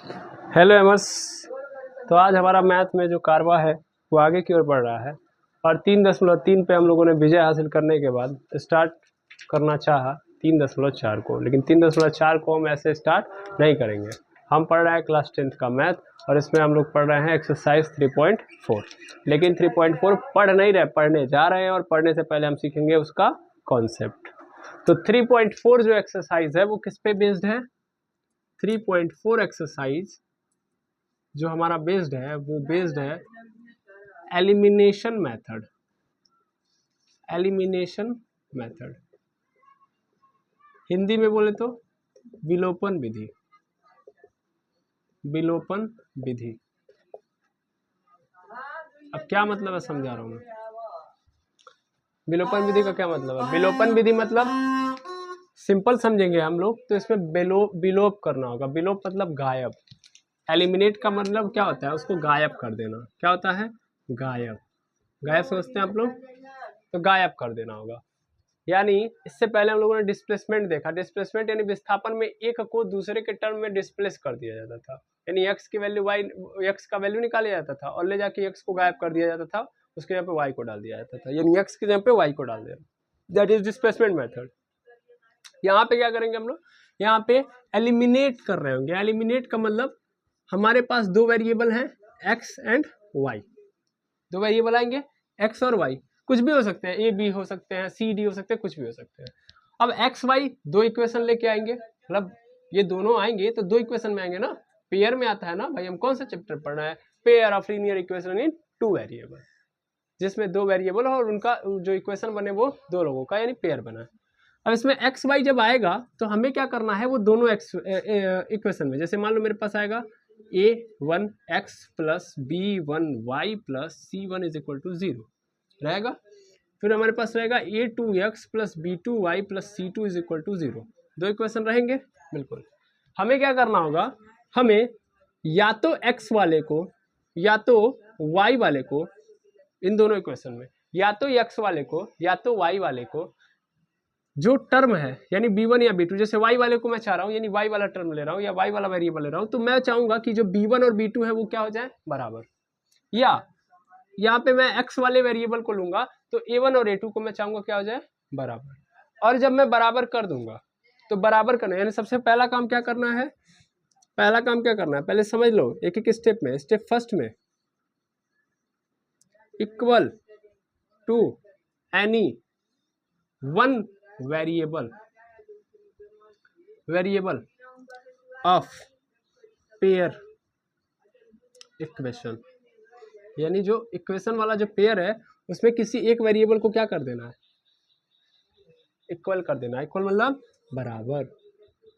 Hello एमर्स। तो आज हमारा मैथ में जो कारवा है वो आगे की ओर बढ़ रहा है और 3.3 पे हम लोगों ने विजय हासिल करने के बाद स्टार्ट करना चाहा 3.4 को, लेकिन 3.4 को हम ऐसे स्टार्ट नहीं करेंगे। हम पढ़ रहे हैं क्लास 10th का मैथ और इसमें हम लोग पढ़ रहे हैं एक्सरसाइज 3.4। लेकिन 3.4 पढ़ नहीं रहे, पढ़ने जा रहे हैं और पढ़ने से पहले हम सीखेंगे उसका कॉन्सेप्ट। तो 3.4 जो एक्सरसाइज है वो किस पे बेस्ड है? 3.4 एक्सरसाइज जो हमारा बेस्ड है वो बेस्ड है elimination method. Elimination method Hindi में बोले तो विलोपन विधि। विलोपन विधि। अब क्या मतलब है समझा रहा हूं मैं। विलोपन विधि का क्या मतलब है? विलोपन विधि मतलब सिंपल समझेंगे हम लोग तो इसमें विलोप करना होगा। विलोप मतलब गायब। एलिमिनेट का मतलब क्या होता है? उसको गायब कर देना। क्या होता है? गायब। गायब समझते हैं आप लोग? तो गायब कर देना होगा। यानी इससे पहले हम लोगों ने डिस्प्लेसमेंट देखा। डिस्प्लेसमेंट यानी विस्थापन में एक को दूसरे के टर्म में डिस्प्लेस कर दिया जाता था। यानी x की वैल्यू y, x का वैल्यू निकाला जाता था और ले जाके x को गायब कर दिया जाता था, उसके जगह पे y को डाल दिया जाता था। यानी x की जगह पे y को डाल दिया, दैट इज डिस्प्लेसमेंट मेथड। यहाँ पे क्या करेंगे हम लोग? यहाँ पे एलिमिनेट कर रहे होंगे। एलिमिनेट का मतलब हमारे पास दो वेरिएबल हैं x एंड y। दो वेरिएबल आएंगे x और y, कुछ भी हो सकते हैं, ए बी हो सकते हैं, सी डी हो सकते हैं, कुछ भी हो सकते हैं। अब एक्स वाई दो इक्वेशन लेके आएंगे, मतलब ये दोनों आएंगे तो दो इक्वेशन में आएंगे ना, पेयर में आता है ना भाई। हम कौन सा चैप्टर पढ़ रहे हैं? Pair of linear equation in two variable, जिसमें दो वेरिएबल और उनका जो इक्वेशन बने वो दो लोगों का यानी पेयर बना है। अब इसमें एक्स वाई जब आएगा तो हमें क्या करना है? वो दोनों एक्स इक्वेशन में, जैसे मान लो मेरे पास आएगा a1x plus b1y plus c1 is equal to 0 रहेगा। फिर हमारे पास रहेगा a2x plus b2y plus c2 is equal to 0। दो इक्वेशन रहेंगे बिल्कुल। हमें क्या करना होगा? हमें या तो x वाले को या तो y वाले को, इन दोनों इक्वेशन में या तो x वाले को या तो y वाले को जो टर्म है यानी b1 या b2, जैसे y वाले को मैं चाह रहा हूँ यानी y वाला टर्म ले रहा हूँ या y वाला वेरिएबल ले रहा हूँ, तो मैं चाहूंगा कि जो b1 और b2 है वो क्या हो जाए? बराबर। या यहाँ पे मैं x वाले वेरिएबल को लूंगा तो a1 और a2 को मैं चाहूंगा क्या हो जाए? बराबर। और जब मैं बराबर कर दूंगा तो बराबर करना यानी सबसे पहला काम क्या करना है? पहला काम क्या करना है पहले समझ लो एक एक स्टेप में। स्टेप फर्स्ट में equal to any one variable of pair equation, यानी जो इक्वेशन वाला जो पेयर है उसमें किसी एक वेरिएबल को क्या कर देना है? इक्वल कर देना। इक्वल मतलब बराबर।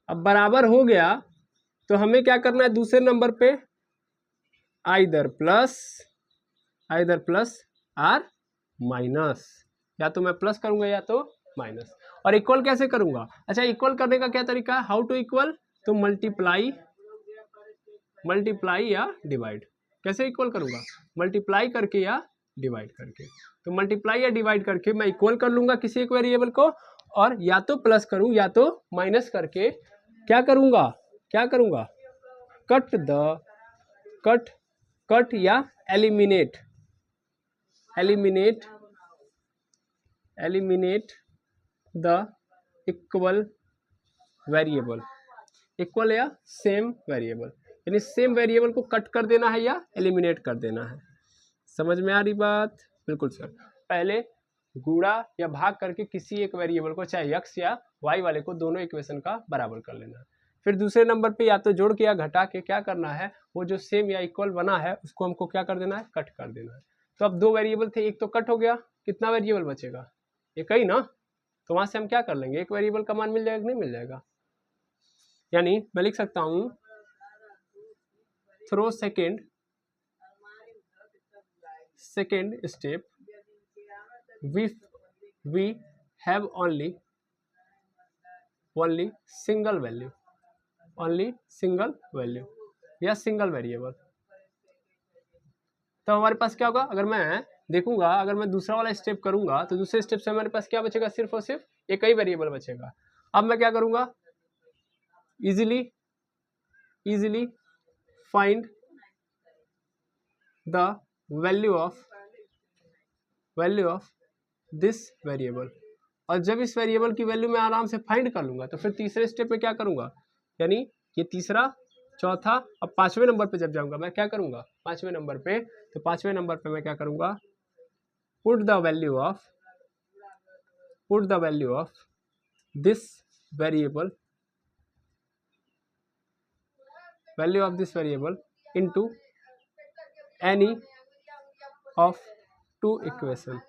अब बराबर हो गया तो हमें क्या करना है? दूसरे नंबर पे आइदर प्लस आर माइनस, या तो मैं प्लस करूंगा या तो माइनस। और इक्वल कैसे करूंगा? अच्छा, इक्वल करने का क्या तरीका है? How to equal? तो मल्टीप्लाई या डिवाइड। कैसे इक्वल करूंगा? मल्टीप्लाई करके या डिवाइड करके। तो मल्टीप्लाई या डिवाइड करके मैं इक्वल कर लूंगा किसी एक वेरिएबल को, और या तो प्लस करूं या तो माइनस करके क्या करूंगा? कट या eliminate the equal variable. Equal या सेम वेरिएबल, यानी सेम वेरिएबल को कट कर देना है या एलिमिनेट कर देना है। समझ में आ रही बात? बिल्कुल सर। पहले गुणा या भाग करके किसी एक वेरिएबल को, चाहे x या y वाले को, दोनों इक्वेशन का बराबर कर लेना है। फिर दूसरे नंबर पे या तो जोड़ के या घटा के क्या करना है? वो जो सेम या इक्वल बना है उसको हमको क्या कर देना है? कट कर देना है। तो अब दो वेरिएबल थे, एक तो कट हो गया, कितना वेरिएबल बचेगा? एक ही ना। तो वहां से हम क्या कर लेंगे? एक वेरिएबल का मान मिल जाएगा कि नहीं मिल जाएगा? यानी मैं लिख सकता हूं through second step we have only single value या सिंगल वेरिएबल। तो हमारे पास क्या होगा? अगर मैं देखूंगा, अगर मैं दूसरा वाला स्टेप करूंगा तो दूसरे स्टेप से हमारे पास क्या बचेगा? सिर्फ और सिर्फ एक ही वेरिएबल बचेगा। अब मैं क्या करूंगा? Easily find the value of this variable. और जब इस वेरिएबल की वैल्यू मैं आराम से फाइंड कर लूंगा तो फिर तीसरे स्टेप में क्या करूंगा, यानी ये तीसरा, चौथा, अब पांचवें नंबर पे जब जाऊंगा मैं क्या करूंगा, पांचवें नंबर पे, तो पांचवें नंबर पे मैं क्या करूंगा, put the value of this variable, into any of two equation.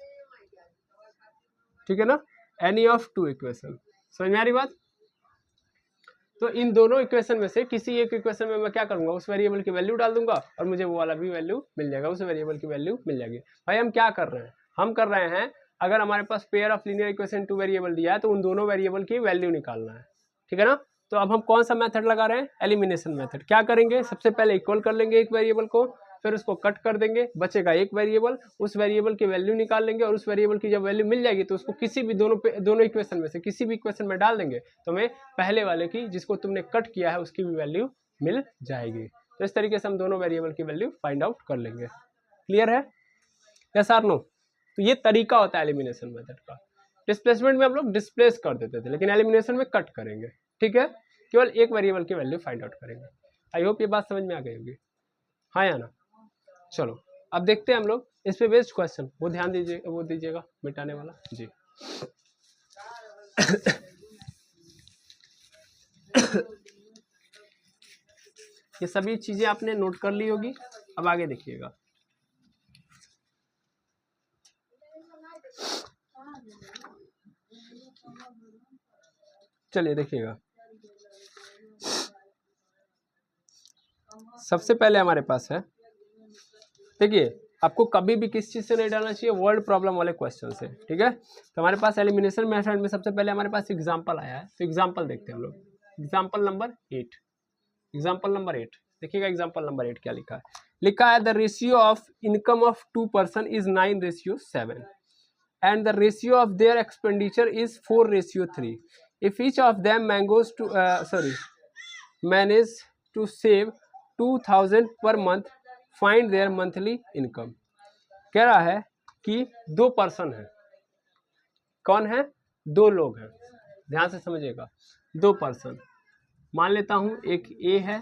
ठीक है ना, एनी ऑफ टू इक्वेशन। समझ में आ रही बात? तो इन दोनों इक्वेशन में से किसी एक इक्वेशन में मैं क्या करूंगा, उस वेरिएबल की वैल्यू डाल दूंगा और मुझे वो वाला भी वैल्यू मिल जाएगा, उस वेरिएबल की वैल्यू मिल जाएगी। भाई हम क्या कर रहे हैं, हम कर रहे हैं, अगर हमारे पास pair of linear equation two variable दिया है तो उन दोनों वेरिएबल की वैल्यू निकालना है। ठीक है ना, तो अब हम कौन सा मेथड लगा रहे हैं, एलिमिनेशन मेथड। क्या करेंगे, सबसे पहले इक्वल कर लेंगे एक वेरिएबल को, फिर उसको कट कर देंगे, बचेगा एक वेरिएबल, उस वेरिएबल की वैल्यू निकाल लेंगे और उस वेरिएबल की जब वैल्यू मिल जाएगी तो उसको किसी भी दोनों इक्वेशन में से किसी भी इक्वेशन में डाल देंगे तो हमें पहले वाले की जिसको तुमने कट किया है उसकी भी वैल्यू मिल जाएगी। तो इस तरीके से हम दोनों वेरिएबल की वैल्यू फाइंड आउट कर लेंगे। क्लियर है? यस और नो? तो ये तरीका होता है एलिमिनेशन मेथड का। डिस्प्लेसमेंट में हम लोग डिस्प्लेस कर देते थे, लेकिन एलिमिनेशन में कट करेंगे। ठीक है, केवल एक वेरिएबल की वैल्यू फाइंड आउट करेंगे। आई होप ये बात समझ में आ गई होगी, हाँ या ना? चलो अब देखते हैं हम लोग इस पे बेस्ड क्वेश्चन, वो ध्यान दीजिए, वो दीजिएगा मिटाने वाला जी। ये सभी चीजें आपने नोट कर ली होगी, अब आगे देखिएगा। चलिए देखिएगा, सबसे पहले हमारे पास है, देखिए आपको कभी भी किस चीज से नहीं डालना चाहिए, वर्ड प्रॉब्लम वाले क्वेश्चन से। ठीक है, तो हमारे पास एलिमिनेशन मेथड में सबसे पहले हमारे पास एग्जांपल आया है, तो एग्जांपल देखते हैं हम लोग। एग्जांपल नंबर 8, देखिएगा एग्जांपल नंबर 8 क्या लिखा है। लिखा है the ratio of income of 2 person is 9:7 and the ratio of their expenditure is 4:3. If each of them manage to save 2000 per month, find their monthly income. कह रहा है कि 2 पर्सन है, कौन है, 2 लोग हैं, ध्यान से समझिएगा, 2 पर्सन, मान लेता हूं एक ए है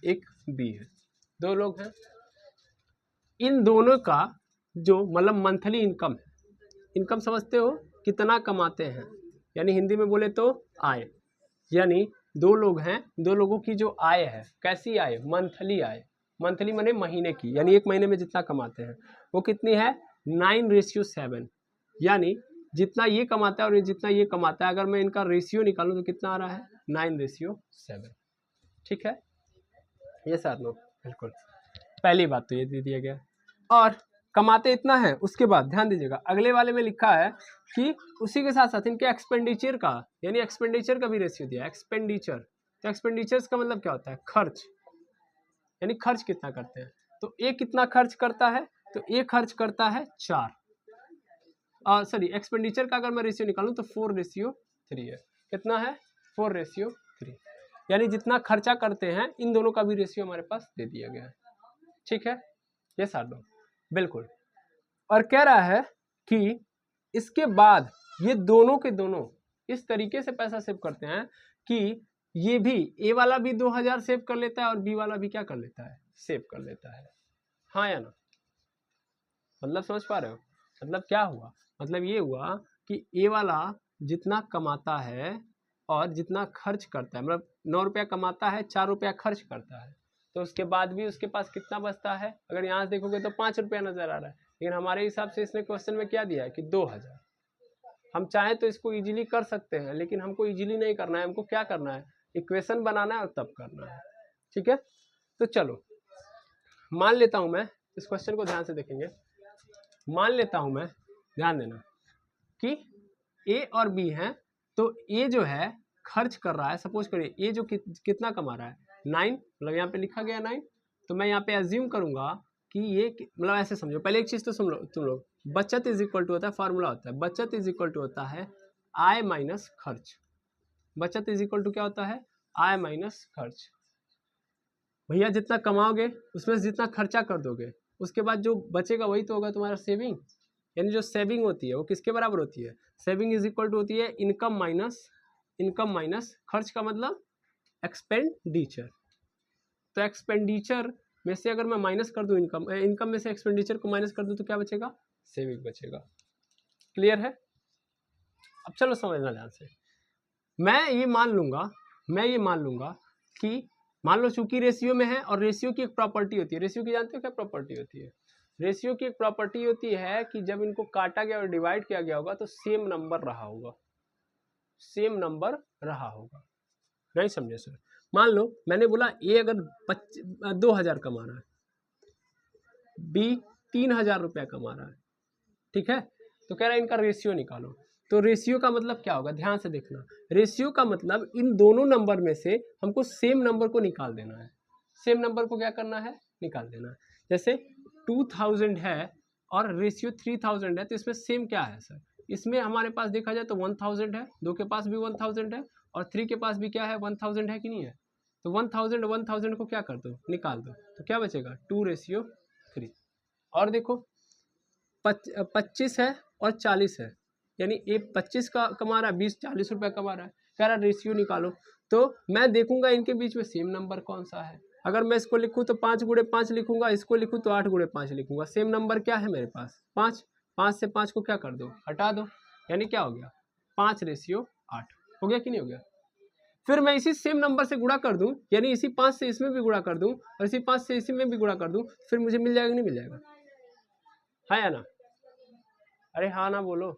एक बी है, 2 लोग हैं। इन दोनों का जो मतलब मंथली इनकम है, इनकम समझते हो, कितना कमाते हैं, यानी हिंदी में बोले तो आय, यानी 2 लोग हैं, 2 लोगों की जो आय है, कैसी आय, मंथली आय, मंथली माने महीने की, यानी एक महीने में जितना कमाते हैं वो कितनी है, 9:7, यानी जितना ये कमाता है और जितना ये कमाता है, अगर मैं इनका रेशियो निकालूं तो कितना आ रहा है, 9:7। ठीक है, ये सर नो, बिल्कुल पहली बात तो ये दे दिया गया, और कमाते इतना है। उसके बाद ध्यान दीजिएगा अगले वाले में लिखा है कि उसी के साथ साथ इनके एक्सपेंडिचर का, यानी एक्सपेंडिचर का भी रेशियो दिया है, एक्सपेंडिचर। तो एक्सपेंडिचर्स का मतलब क्या होता है, खर्च, यानी खर्च कितना करते हैं। तो ए कितना खर्च करता है, तो ए खर्च करता है 4, एक्सपेंडिचर का अगर मैं रेशियो निकालूं तो 4:3 है, कितना है, 4:3, यानी जितना खर्चा करते हैं इन दोनों का भी रेशियो हमारे पास दे दिया गया है। ठीक है, ये साथ बिल्कुल, और कह रहा है कि इसके बाद ये दोनों के दोनों इस तरीके से पैसा सेव करते हैं कि ये भी, ए वाला भी 2000 सेव कर लेता है और बी वाला भी क्या कर लेता है, सेव कर लेता है, हाँ या ना? मतलब समझ पा रहे हो, मतलब क्या हुआ, मतलब ये हुआ कि ए वाला जितना कमाता है और जितना खर्च करता है, मतलब 9 रुपया कमाता है, 4 रुपया खर्च करता है, तो उसके बाद भी उसके पास कितना बचता है, अगर यहाँ से देखोगे तो 5 रुपया नजर आ रहा है, लेकिन हमारे हिसाब से इसने क्वेश्चन में क्या दिया है कि 2000। हम चाहें तो इसको इजीली कर सकते हैं, लेकिन हमको इजीली नहीं करना है, हमको क्या करना है, इक्वेशन बनाना है और तब करना है। ठीक है, तो चलो मान लेता हूं मैं, इस क्वेश्चन को ध्यान से देखेंगे, मान लेता हूं मैं, ध्यान देना कि ए और बी हैं, तो ए जो है खर्च कर रहा है, सपोज करिए ए जो कितना कमा रहा है, 9, मतलब यहाँ पे लिखा गया 9, तो मैं यहाँ पे अज्यूम करूंगा कि ये, मतलब ऐसे समझो, पहले एक चीज तो सुन लो तुम लोग, बचत इज इक्वल टू होता है, फॉर्मूला होता है, बचत इज इक्वल टू होता है आय माइनस खर्च। बचत इज इक्वल टू क्या होता है, आय माइनस खर्च, भैया जितना कमाओगे उसमें से जितना खर्चा कर दोगे, उसके बाद जो बचेगा वही तो होगा तुम्हारा सेविंग। यानी जो सेविंग होती है वो किसके बराबर होती है? सेविंग इज इक्वल टू होती है इनकम माइनस खर्च, का मतलब एक्सपेंडिचर। तो एक्सपेंडिचर में से अगर मैं माइनस कर दूं इनकम में से एक्सपेंडिचर को माइनस कर दूं तो क्या बचेगा? सेविंग बचेगा। क्लियर है? अब चलो समझना ध्यान से। मैं ये मान लूंगा कि मान लो चूंकि रेशियो में है, और रेशियो की एक प्रॉपर्टी होती है, रेशियो की जानते हो क्या प्रॉपर्टी होती है? रेशियो की एक प्रॉपर्टी होती है कि जब इनको काटा गया और डिवाइड किया गया होगा तो सेम नंबर रहा होगा। नहीं समझे सर? मान लो मैंने बोला ए अगर 2000 कमा रहा है, बी 3000 रुपया कमा रहा है, ठीक है? तो कह रहा है इनका रेशियो निकालो। तो रेशियो का मतलब क्या होगा? ध्यान से देखना। रेशियो का मतलब इन दोनों नंबर में से हमको सेम नंबर को निकाल देना है। सेम नंबर को क्या करना है? निकाल देना है। जैसे 2000 है और रेशियो 3000 है, तो इसमें सेम क्या है सर? इसमें हमारे पास देखा जाए तो 1000 है, 2 के पास भी 1000 है और 3 के पास भी क्या है? 1000 है कि नहीं है? तो 1000 को क्या कर दो? निकाल दो। तो क्या बचेगा? 2:3। और देखो 25 है और 40 है, यानी ए 25 का कमा रहा है, 40 रुपया कमा रहा है, कह रहा रेशियो निकालो। तो मैं देखूंगा इनके बीच में सेम नंबर कौन सा है। अगर मैं इसको लिखूं तो 5 गुणे 5 लिखूंगा, इसको लिखूं तो 8 गुणे 5 लिखूंगा। सेम नंबर क्या है मेरे पास? 5। 5 से 5 को क्या कर दो? हटा दो। यानी क्या हो गया? 5:8 हो गया कि नहीं हो गया? फिर मैं इसी सेम नंबर से गुणा कर दूं, यानी इसी 5 से इसमें भी गुणा कर दूं और इसी 5 से इसी में भी गुणा कर दूं, फिर मुझे मिल जाएगा नहीं मिल जाएगा? है या ना? अरे हाँ ना बोलो।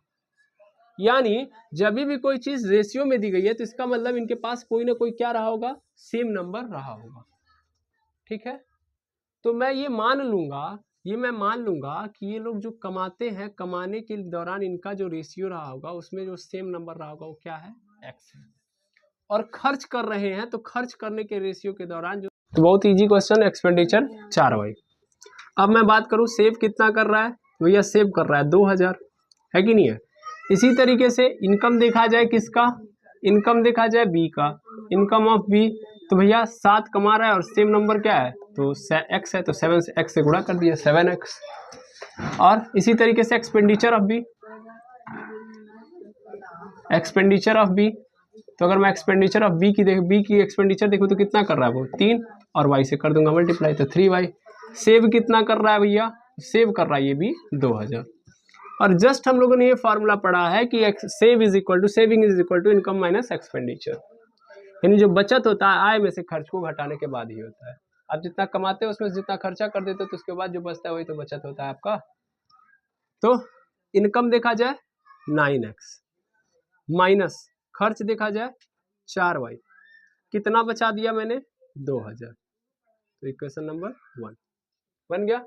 यानी जब भी कोई चीज रेशियो में दी गई है तो इसका मतलब इनके पास कोई ना कोई क्या रहा होगा? सेम नंबर रहा होगा। ठीक है? तो मैं मान लूंगा कि ये लोग जो कमाते हैं, कमाने के दौरान इनका जो रेशियो रहा होगा उसमें जो सेम नंबर रहा होगा वो क्या है? एक्स है। और खर्च कर रहे हैं तो खर्च करने के रेशियो के दौरान जो, तो बहुत इजी क्वेश्चन, एक्सपेंडिचर 4y। अब मैं बात करूं सेव कितना कर रहा है? भैया सेव कर रहा है 2000, है कि नहीं है? इसी तरीके से इनकम देखा जाए किसका? इनकम देखा जाए बी का, इनकम ऑफ बी। तो भैया 7 कमा रहा है और सेम नंबर क्या है? तो एक्स है, तो 7 से एक्स से गुणा कर दिया, 7x। और इसी तरीके से एक्सपेंडिचर ऑफ बी, तो अगर मैं एक्सपेंडिचर ऑफ बी की एक्सपेंडिचर देखूँ तो कितना कर रहा है वो? 3, और वाई से कर दूंगा मल्टीप्लाई, तो 3y। सेव कितना कर रहा है भैया? सेव कर रहा है ये भी 2000। और जस्ट हम लोगों ने ये फार्मूला पढ़ा है कि saving is equal to income minus expenditure. यानी जो बचत होता है आय में से खर्च को घटाने के बाद ही होता है। आप जितना कमाते हो उसमें जितना खर्चा कर देते हो तो उसके बाद जो बचता है वही तो बचत होता है आपका। तो इनकम देखा जाए 9x माइनस खर्च देखा जाए 4y, कितना बचा दिया मैंने? 2000। तो इक्वेशन नंबर 1 बन गया।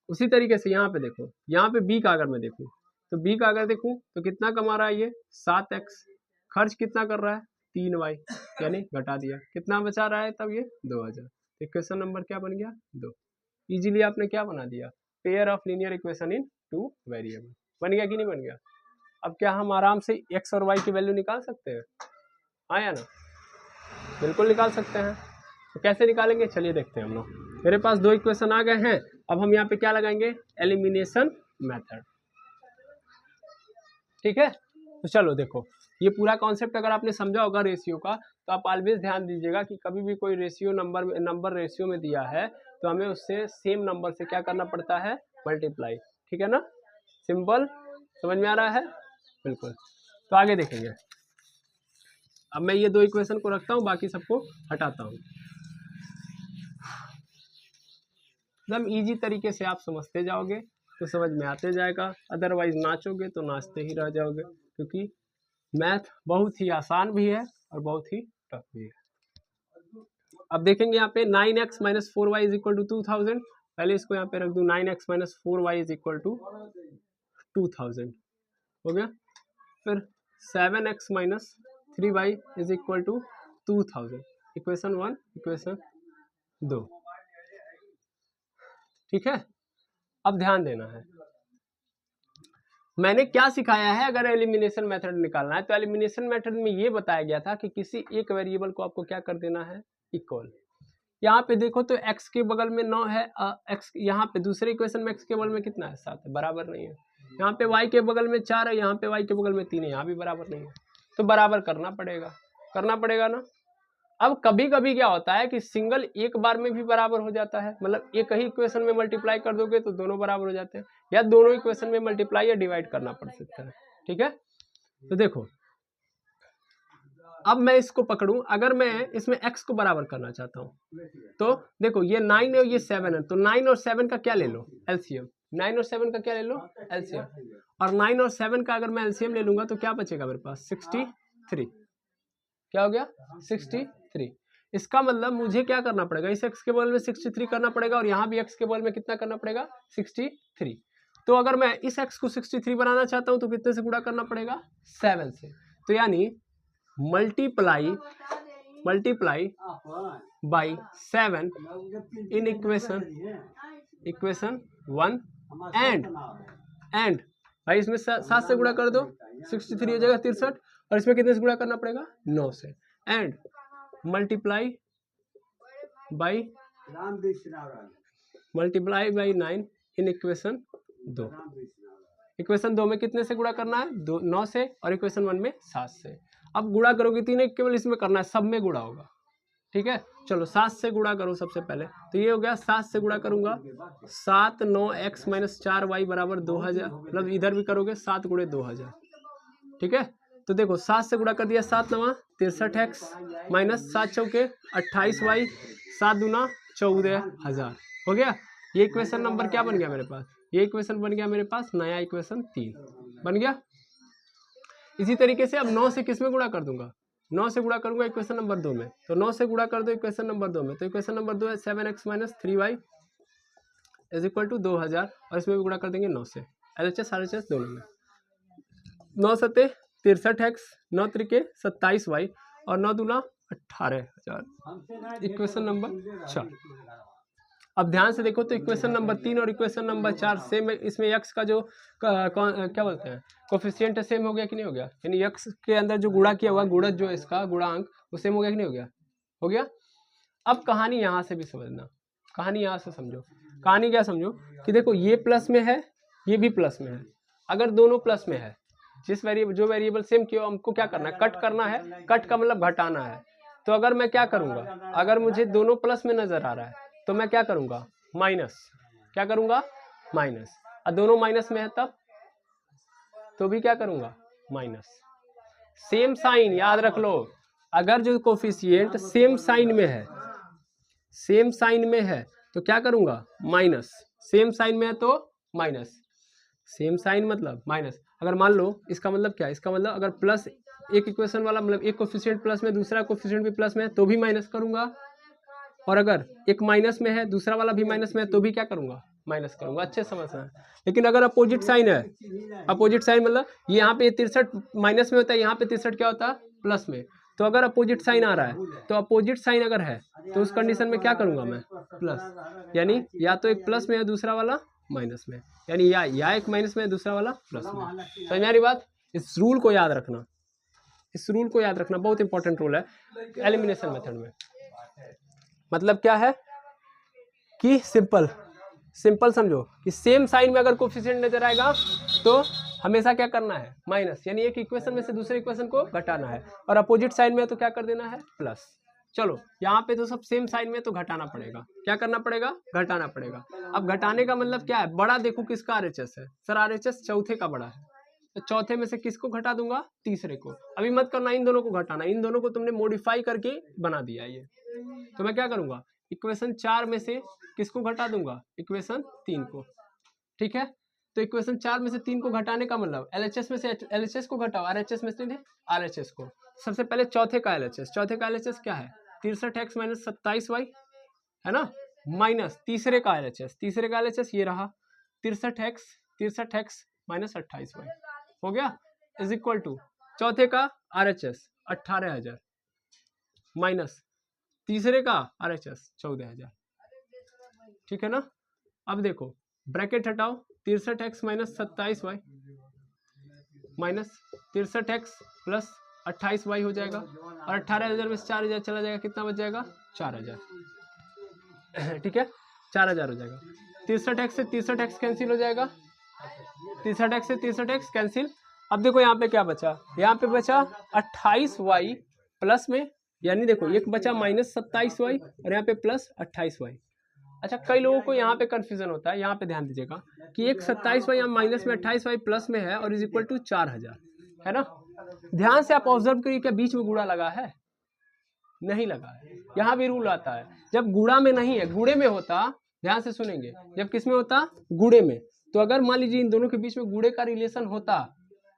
उसी तरीके से यहाँ पे देखो, यहाँ पे बी का अगर मैं देखूँ तो बी का अगर देखूँ तो कितना कमा रहा है ये? 7x। खर्च कितना कर रहा है? 3y, यानी घटा दिया, कितना बचा रहा है तब ये? 2000। इक्वेशन नंबर क्या बन गया? 2। इजीली आपने क्या बना दिया? Pair of linear equation in 2 variable. बन गया कि नहीं बन गया? अब क्या हम आराम से x और y की वैल्यू निकाल सकते हैं? हाँ या ना? बिल्कुल निकाल सकते हैं। तो कैसे निकालेंगे चलिए देखते हैं हम लोग। मेरे पास 2 इक्वेशन आ गए हैं। अब हम यहाँ पे क्या लगाएंगे? Elimination method. ठीक है? तो चलो देखो, ये पूरा कॉन्सेप्ट अगर आपने समझा होगा रेशियो का, तो आप ऑलवेज ध्यान दीजिएगा कि कभी भी कोई रेशियो नंबर रेशियो में दिया है तो हमें उससे सेम नंबर से क्या करना पड़ता है? मल्टीप्लाई। ठीक है ना? सिंपल, समझ में आ रहा है? बिल्कुल। तो आगे देखेंगे। अब मैं ये 2 इक्वेशन को रखता हूँ, बाकी सबको हटाता हूँ। एकदम इजी तरीके से आप समझते जाओगे तो समझ में आते जाएगा, अदरवाइज नाचोगे तो नाचते ही रह जाओगे, क्योंकि मैथ बहुत ही आसान भी है और बहुत ही टफ भी है। अब देखेंगे यहाँ पे 9x minus 4y is equal to 2000। पहले इसको यहाँ पे रख दूँ, 9x minus 4y is equal to 2000 हो गया। फिर 7x minus 3y is equal to 2000। Equation 1, equation 2। ठीक है? अब ध्यान देना है, मैंने क्या सिखाया है। अगर एलिमिनेशन मेथड निकालना है तो एलिमिनेशन मेथड में ये बताया गया था कि किसी एक वेरिएबल को आपको क्या कर देना है? इक्वल। यहाँ पे देखो तो x के बगल में 9 है, x यहाँ पे दूसरे इक्वेशन में x के बगल में कितना है 7 है, बराबर नहीं है। यहाँ पे y के बगल में 4 है, यहाँ पे y के बगल में 3 है, यहाँ भी बराबर नहीं है, तो बराबर करना पड़ेगा ना। अब कभी कभी क्या होता है कि सिंगल एक बार में भी बराबर हो जाता है, मतलब एक ही इक्वेशन में मल्टीप्लाई कर दोगे तो दोनों बराबर हो जाते हैं, या दोनों इक्वेशन में मल्टीप्लाई या डिवाइड करना पड़ सकता है। ठीक है, तो देखो अब मैं इसको पकड़ूं, अगर मैं इसमें x को बराबर करना चाहता हूं तो देखो ये 9 है ये 7 है, तो 9 और 7 का क्या ले लो एलसीएम, 9 और 7 का क्या ले लो एलसीएम, और 9 और 7 का अगर मैं एलसीएम ले लूंगा तो क्या बचेगा मेरे पास 63, क्या हो गया 63। इसका मतलब मुझे क्या करना पड़ेगा, इस x के बगल में 63 करना पड़ेगा और यहाँ भी x के बगल में कितना करना पड़ेगा 63। तो अगर मैं इस x को 63 बनाना चाहता हूँ तो कितने से गुणा करना पड़ेगा 7 से, तो यानी multiply by 7 in equation 1 and भाई इसमें 7 से गुणा कर दो 63 हो जाएगा 63, और इसमें कितने से गुणा करना पड़ेगा 9 से, and multiply by 9 in equation 2। Equation 2 में कितने से गुणा करना है 9 से, और इक्वेशन 1 में 7 से। अब गुणा करोगे तीनों केवल इसमें करना है, सब में गुणा होगा। ठीक है, चलो 7 से गुणा करो सबसे पहले, तो ये हो गया 7 से गुणा करूंगा 7 9 x माइनस 4y बराबर 2000, मतलब इधर भी करोगे 7 गुणे 2000। ठीक है, तो देखो 7 से गुणा कर दिया 7 9 63x माइनस 7 चौके 28y 7 दूना 14000 हो गया। ये इक्वेशन नंबर क्या बन गया मेरे पास, ये इक्वेशन बन गया मेरे पास नया इक्वेशन 3 बन गया। इसी तरीके से अब 9 से किस में गुणा कर दूंगा, 9 से गुणा करूंगा इक्वेशन नंबर 2 में, तो 9 से गुणा कर दो इक्वेशन नंबर 2 में, तो इक्वेशन नंबर 2 है 7x minus 3y is equal to 2000, और इसमें भी गुणा कर देंगे 9 से, LHS RHS दोनों में। 9 सत्ते 63x 9 त्रिके 27y और 9 दूना 18000, इक्वेशन नंबर 4। अब ध्यान से देखो तो इक्वेशन नंबर 3 और इक्वेशन नंबर 4 सेम है, इसमें x का जो क्या बोलते हैं कोफिशिएंट सेम हो गया कि नहीं हो गया, यानी x के अंदर जो गुणा किया हुआ गुणज जो इसका गुणांक वो सेम हो गया कि नहीं हो गया, हो गया। अब कहानी यहाँ से भी समझना, कहानी यहाँ से समझो, कहानी क्या समझो कि देखो ये प्लस में है ये भी प्लस में है, अगर दोनों प्लस में है जिस वेरिएबल जो वेरिएबल सेम किया हमको क्या करना है कट करना है, कट का मतलब घटाना है। तो अगर मैं क्या करूँगा, अगर मुझे दोनों प्लस में नजर आ रहा है तो मैं क्या करूँगा माइनस, क्या करूँगा माइनस, और दोनों माइनस में है तब तो भी क्या करूँगा माइनस। सेम साइन याद रख लो, अगर जो कोफिशिएंट सेम साइन में है, सेम साइन में है तो क्या करूँगा माइनस, सेम साइन में है तो माइनस, सेम साइन मतलब माइनस। अगर मान लो इसका मतलब क्या है, इसका मतलब अगर प्लस एक इक्वेशन वाला मतलब एक कोफिशिएंट प्लस में दूसरा कोफिशिएंट भी प्लस में है तो भी माइनस करूँगा, और अगर एक माइनस में है दूसरा वाला भी माइनस में है तो भी क्या करूँगा माइनस करूँगा। अच्छे समझना है, लेकिन अगर अपोजिट साइन है, अपोजिट साइन मतलब ये यहाँ पे 63 माइनस में होता है, यहाँ पे 63 क्या होता है प्लस में, तो अगर अपोजिट साइन आ रहा है तो अपोजिट साइन अगर है तो उस कंडीशन में क्या करूँगा मैं प्लस, यानी या तो एक प्लस में है दूसरा वाला माइनस में, यानी या एक माइनस में है दूसरा वाला प्लस में। समझ में आ रही बात, इस रूल को याद रखना, इस रूल को याद रखना, बहुत इंपॉर्टेंट रूल है एलिमिनेशन मेथड में। मतलब क्या है कि सिंपल सिंपल समझो कि सेम साइन में अगर कोफिशिएंट नजर आएगा तो हमेशा क्या करना है माइनस, यानी एक इक्वेशन में से दूसरे इक्वेशन को घटाना है, और अपोजिट साइन में तो क्या कर देना है प्लस। चलो यहाँ पे तो सब सेम साइन में तो घटाना पड़ेगा, क्या करना पड़ेगा घटाना पड़ेगा। अब घटाने का मतलब क्या है, बड़ा देखो किसका RHS है, सर RHS चौथे का बड़ा है, तो चौथे में से किसको घटा दूंगा तीसरे को। अभी मत करना इन दोनों को घटाना, इन दोनों को तुमने मॉडिफाई करके बना दिया ये, तो मैं क्या करूंगा इक्वेशन 4 में से किसको घटा दूंगा इक्वेशन 3 को। ठीक है, तो इक्वेशन 4 में से 3 को घटाने का मतलब LHS में से LHS को घटाओ, RHS में से RHS को। सबसे पहले चौथे का LHS, चौथे का LHS क्या है 63x माइनस 27y है ना, माइनस तीसरे का LHS, तीसरे का LHS ये रहा 63x माइनस 28y हो गया, इज इक्वल टू चौथे का RHS 18000 माइनस तीसरे का RHS 14000। ठीक है ना, अब देखो ब्रैकेट हटाओ 63x minus 27y minus 63x plus 28y हो जाएगा, और 18000 में से 4000 चला जाएगा, कितना बच जाएगा 4000। ठीक है, 4000 हो जाएगा। 63x से 63x कैंसिल हो जाएगा, 63x से 63x कैंसिल। अब देखो यहाँ पे क्या बचा, यहाँ पे बचा 28y प्लस में, यानी देखो एक बचा -27y और यहाँ पे प्लस 28y। अच्छा, कई लोगों को यहाँ पे कंफ्यूजन होता है, यहाँ पे ध्यान दीजिएगा कि एक 27y यहाँ माइनस में 28y प्लस में है और इज इक्वल टू 4000 है ना। ध्यान से आप ऑब्जर्व करिए, क्या बीच में गुणा लगा है? नहीं लगा है। यहाँ भी रूल आता है, जब गुणा में नहीं है, गुणे में होता, ध्यान से सुनेंगे, जब किस में होता? गुणे में। तो अगर मान लीजिए इन दोनों के बीच में गुणे का रिलेशन होता,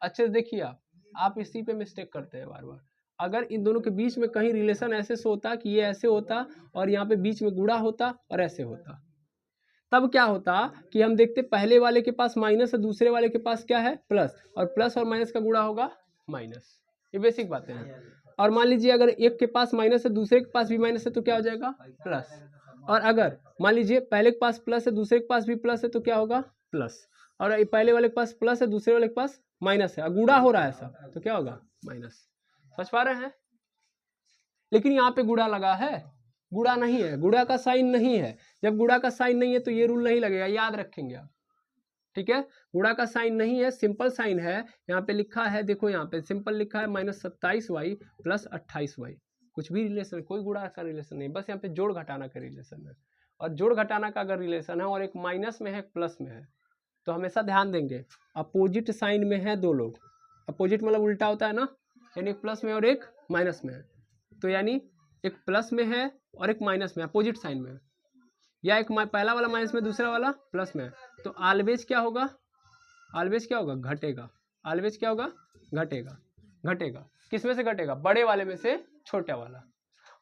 अच्छे से देखिए आप इसी पे मिस्टेक करते हैं बार बार। अगर इन दोनों के बीच में कहीं रिलेशन ऐसे से होता कि ये ऐसे होता और यहाँ पे बीच में गुणा होता और ऐसे होता, तब क्या होता कि हम देखते पहले वाले के पास माइनस है, दूसरे वाले के पास क्या है? प्लस, और प्लस और माइनस का गुणा होगा माइनस। ये बेसिक बातें हैं। और मान लीजिए अगर एक के पास माइनस है, दूसरे के पास भी माइनस है, तो क्या हो जाएगा? प्लस। और अगर मान लीजिए पहले के पास प्लस है, दूसरे के पास भी प्लस है, तो क्या होगा? प्लस। और पहले वाले के पास प्लस है, दूसरे वाले के पास माइनस है, गुणा हो रहा है ऐसा, तो क्या होगा? माइनस। समझ पा रहे हैं? लेकिन यहाँ पे गुणा लगा है, गुणा नहीं है, गुणा का साइन नहीं है। जब गुणा का साइन नहीं है तो ये रूल नहीं लगेगा, याद रखेंगे आप, ठीक है। गुणा का साइन नहीं है, सिंपल साइन है। यहाँ पे लिखा है, देखो यहाँ पे सिंपल लिखा है -27y प्लस 28y। कुछ भी रिलेशन, कोई गुणा का रिलेशन नहीं, बस यहाँ पे जोड़ घटाना का रिलेशन है। और जोड़ घटाना का अगर रिलेशन है और एक माइनस में है, प्लस में है, तो हमेशा ध्यान देंगे अपोजिट साइन में है दो लोग। अपोजिट मतलब उल्टा होता है ना, यानी एक प्लस में और एक माइनस में है। तो यानी एक प्लस में है और एक माइनस में, अपोजिट साइन में है, या एक पहला वाला माइनस में, दूसरा वाला प्लस में है, तो ऑलवेज क्या होगा? ऑलवेज क्या होगा? घटेगा। ऑलवेज क्या होगा? घटेगा। घटेगा किस में से घटेगा? बड़े वाले में से छोटा वाला।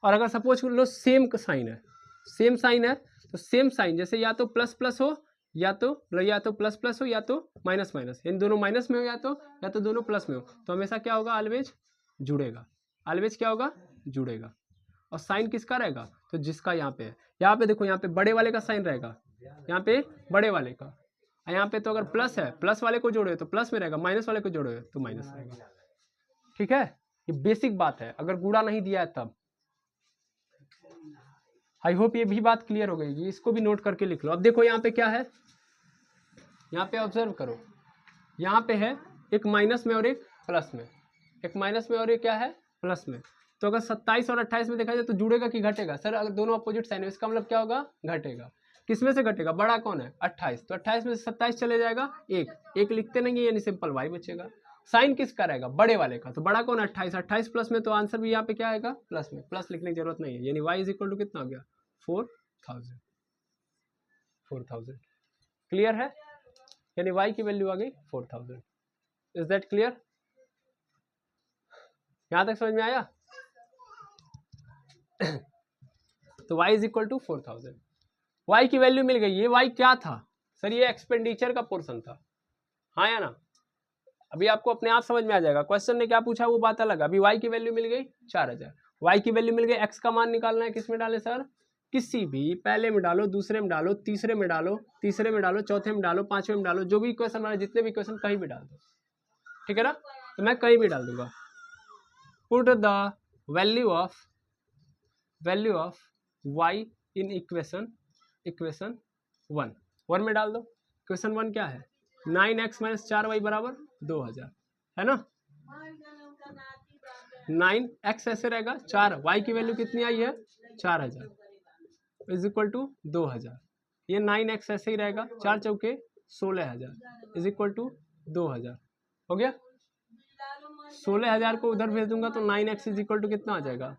और अगर सपोज कर लो सेम साइन है, सेम साइन है, तो सेम साइन जैसे या तो प्लस प्लस हो, या तो प्लस प्लस हो, या तो माइनस माइनस, इन दोनों माइनस में हो, या तो दोनों प्लस में हो, तो हमेशा क्या होगा? ऑलवेज जुड़ेगा। ऑलवेज क्या होगा? जुड़ेगा। और साइन किसका रहेगा? तो जिसका यहाँ पे है, यहाँ पे देखो, यहाँ पे बड़े वाले का साइन रहेगा, यहाँ पे बड़े वाले का। यहाँ पे तो अगर प्लस है, प्लस वाले को जोड़े तो प्लस में रहेगा, माइनस वाले को जोड़े तो माइनस रहेगा। ठीक है, ये बेसिक बात है, अगर गुणा नहीं दिया है तब। आई होप ये भी बात क्लियर हो गई, इसको भी नोट करके लिख लो। अब देखो यहाँ पे क्या है, यहाँ पे ऑब्जर्व करो, यहाँ पे है एक माइनस में और एक प्लस में, एक माइनस में और एक क्या है? प्लस में। तो अगर 27 और 28 में देखा जाए तो जुड़ेगा कि घटेगा? सर अगर दोनों अपोजिट साइन है, इसका मतलब क्या होगा? घटेगा। किस में से घटेगा? बड़ा कौन है? 28, तो 28 में से 27 चले जाएगा, एक लिखते नहीं है, यानी सिंपल y बचेगा। साइन किसका रहेगा? बड़े वाले का। तो बड़ा कौन है? 28, 28 प्लस में, तो आंसर भी यहाँ पे क्या आएगा? प्लस में। प्लस लिखने की जरूरत नहीं है, यानी y इज इक्वल टू कितना हो गया? 4000। 4000 क्लियर है, यानी y की वैल्यू आ गई 4000। Is that clear? यहां तक समझ में आया? तो y is equal to 4000, y की वैल्यू मिल गई। ये y क्या था? सर ये एक्सपेंडिचर का पोर्शन था, हाँ या ना? अभी आपको अपने आप समझ में आ जाएगा, क्वेश्चन ने क्या पूछा वो बात अलग। अभी y की वैल्यू मिल गई 4000, y की वैल्यू मिल गई, x का मान निकालना है, किस में डाले सर? किसी भी, पहले में डालो, दूसरे में डालो, तीसरे में डालो, तीसरे में डालो, चौथे में डालो, पांचवें में डालो, जो भी इक्वेशन वाले जितने भी इक्वेशन कहीं भी डाल दो, ठीक है ना? तो मैं कहीं भी डाल दूंगा। Put the value of y in equation 1 में डाल दो। इक्वेशन 1 क्या है? 9x - 4y बराबर 2000, है ना? 9x ऐसे रहेगा, 4 y की वैल्यू कितनी आई है? 4000 इज इक्वल टू 2000। ये 9x ऐसे ही रहेगा, 4 चौके 16000 इज इक्वल टू 2000। हो गया? 16000 को उधर भेज दूंगा तो 9x इज इक्वल टू कितना आ जाएगा?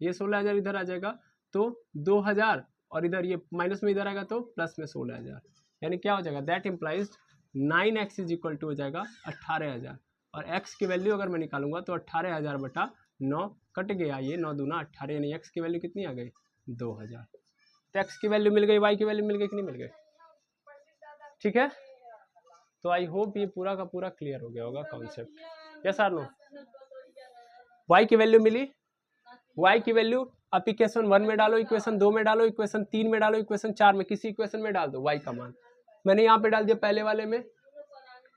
ये 16000 इधर आ जाएगा तो 2000, और इधर ये माइनस में इधर आएगा तो प्लस में 16000, यानी क्या हो जाएगा? That implies 9x is equal to हो जाएगा 18000। और x की वैल्यू अगर मैं निकालूंगा तो 18000 बटा 9 कट गया, ये 9 दूना 18, यानी x की वैल्यू कितनी आ गई? 2000। तो x की वैल्यू मिल गई, y की वैल्यू मिल गई कि नहीं मिल गई? ठीक है, तो आई होप ये पूरा का पूरा क्लियर हो गया होगा कॉन्सेप्ट। यस और नो? y की वैल्यू मिली, y की वैल्यू आप इक्वेशन 1 में डालो, इक्वेशन 2 में डालो, इक्वेशन 3 में डालो, इक्वेशन 4 में, किसी इक्वेशन में डाल दो y का मान। मैंने यहाँ पे डाल दिया पहले वाले में,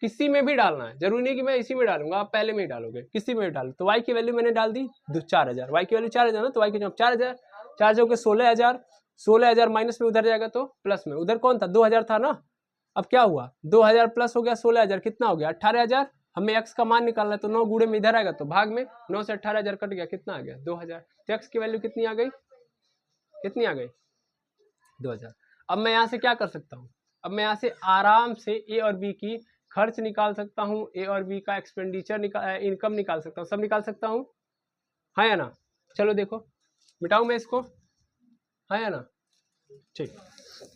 किसी में भी डालना है, जरूरी नहीं कि मैं इसी में डालूंगा, आप पहले में ही डालोगे, किसी में भी डालो। तो y की वैल्यू मैंने डाल दी 4000, y की वैल्यू 4000 ना, तो y की जब 4000, 4 जो के 16000 16,000 माइनस में उधर जाएगा तो प्लस में, उधर कौन था 2,000 था ना, अब क्या हुआ 2,000 प्लस हो गया 16,000, कितना हो गया 18,000। हमें x का मान निकालना है तो 9 गुणे में इधर आएगा तो भाग में 9 से 18,000 कट गया, कितना आ गया 2,000। तो x की वैल्यू कितनी आ गई, कितनी आ गई 2,000। अब मैं यहाँ से क्या कर सकता हूँ, अब मैं यहाँ से आराम से ए और बी की खर्च निकाल सकता हूँ, ए और बी का एक्सपेंडिचर इनकम निकाल सकता हूँ, सब निकाल सकता हूँ, हाँ या ना। चलो देखो मिटाऊँ मैं इसको, हाँ या ना, ठीक।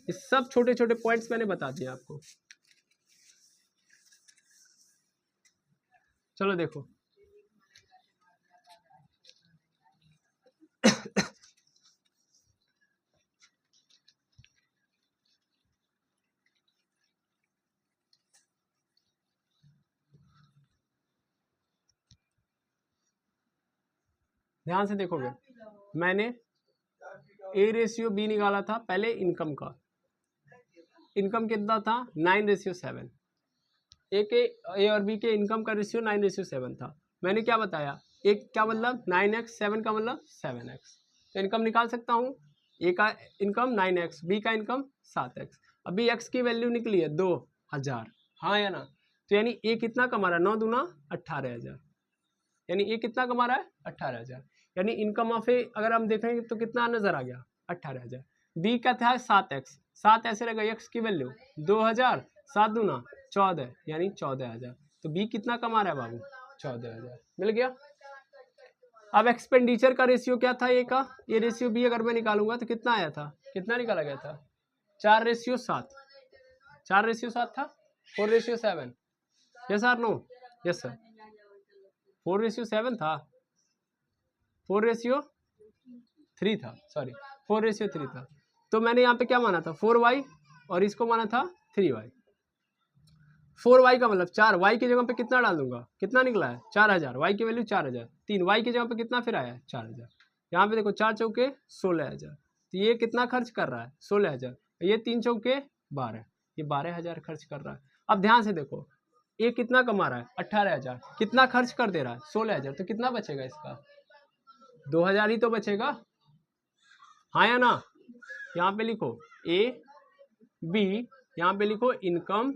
इस सब छोटे छोटे पॉइंट्स मैंने बता दिए आपको। चलो देखो ध्यान से देखोगे, मैंने ए रेशियो बी निकाला था पहले इनकम का, इनकम कितना था 9:7, ए के ए और बी के इनकम का रेशियो 9:7 था। मैंने क्या बताया, एक क्या मतलब 9x, 7 का मतलब 7x, तो इनकम निकाल सकता हूँ, ए का इनकम 9x, बी का इनकम 7x। अभी x की वैल्यू निकली है 2,000, हाँ या ना, तो यानी ए कितना कमा रहा है 9 दूना 18,000, यानी ए कितना कमा रहा है 18,000, यानी इनकम ऑफ ए अगर हम देखेंगे तो कितना नजर आ गया 18,000। बी का था 7x, 7 ऐसे रहेगा, x की वैल्यू 2,000, 7 दूना 14, यानी 14,000। तो बी कितना कमा रहा है बाबू 14,000, मिल गया। अब एक्सपेंडिचर का रेशियो क्या था ए का, ये रेशियो बी अगर मैं निकालूंगा तो कितना आया था, कितना निकाला गया था 4:7, 4:7 था, 4:7, yes sir no, yes sir 4:7 था, 4:3 था, सॉरी 4:3 था। तो मैंने यहाँ पे क्या माना था 4y और इसको माना था 3y। 4y का मतलब 4y की जगह पे कितना डाल दूंगा, कितना निकला है 4,000, y की वैल्यू 4,000, 3y की जगह पे कितना फिर आया है 4,000। यहाँ पे देखो 4 चौके 16,000, तो ये कितना खर्च कर रहा है 16,000, ये 3 चौके 12, ये 12,000 खर्च कर रहा है। अब ध्यान से देखो ये कितना कमा रहा है 18,000, कितना खर्च कर दे रहा है 16,000, तो कितना बचेगा इसका 2,000 ही तो बचेगा, हाँ या ना। यहाँ पे लिखो ए बी, यहाँ पे लिखो इनकम,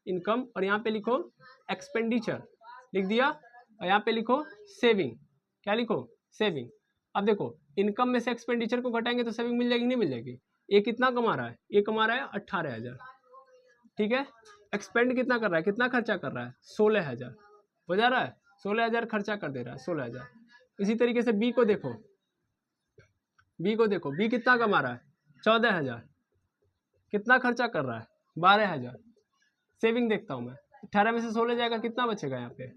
इनकम और यहाँ पे लिखो एक्सपेंडिचर, लिख दिया, और यहाँ पे लिखो सेविंग, क्या लिखो सेविंग। अब देखो इनकम में से एक्सपेंडिचर को घटाएंगे तो सेविंग मिल जाएगी नहीं मिल जाएगी। ये कितना कमा रहा है, ये कमा रहा है 18,000, ठीक है। एक्सपेंड कितना कर रहा है, कितना खर्चा कर रहा है 16,000, हो जा रहा है 16,000 खर्चा कर दे रहा है 16,000। इसी तरीके से बी को देखो, बी को देखो, बी कितना कमा रहा है 14,000, कितना खर्चा कर रहा है 12,000, सेविंग देखता हूँ मैं 18 में से 16 जाएगा, कितना बचेगा यहाँ पे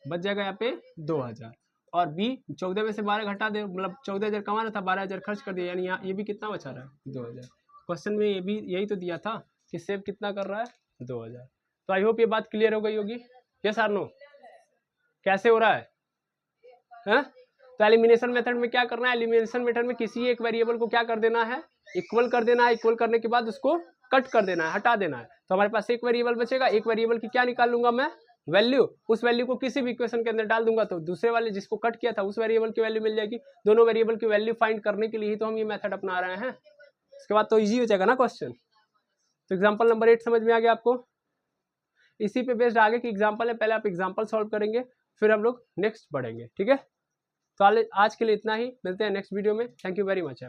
बच जाएगा यहाँ पे 2,000। और बी 14 में से 12 घटा दे, मतलब 14,000 कमाना था 12,000 खर्च कर दिया, यानी यहाँ ये भी कितना बचा रहा है 2,000। क्वेश्चन में ये भी यही तो दिया था कि सेव कितना कर रहा है 2,000। तो आई होप ये बात क्लियर हो गई होगी, यस और नो, कैसे हो रहा है? तो एलिमिनेशन मेथड में क्या करना है, एलिमिनेशन मेथड में किसी एक वेरिएबल को क्या कर देना है इक्वल कर देना है, इक्वल करने के बाद उसको कट कर देना है, हटा देना है। तो हमारे पास एक वेरिएबल बचेगा, एक वेरिएबल की क्या निकाल लूंगा मैं वैल्यू, उस वैल्यू को किसी भी इक्वेशन के अंदर डाल दूंगा तो दूसरे वाले जिसको कट किया था उस वेरिएबल की वैल्यू मिल जाएगी। दोनों वेरिएबल की वैल्यू फाइंड करने के लिए ही तो हम ये मेथड अपना रहे हैं, इसके बाद तो इजी हो जाएगा ना क्वेश्चन। तो एग्जाम्पल नंबर 8 समझ में आ गया आपको, इसी पे बेस्ड आगे की एग्जाम्पल है, पहले आप एग्जाम्पल सॉल्व करेंगे फिर हम लोग नेक्स्ट बढ़ेंगे, ठीक है। तो आज के लिए इतना ही, मिलते हैं नेक्स्ट वीडियो में, थैंक यू वेरी मच।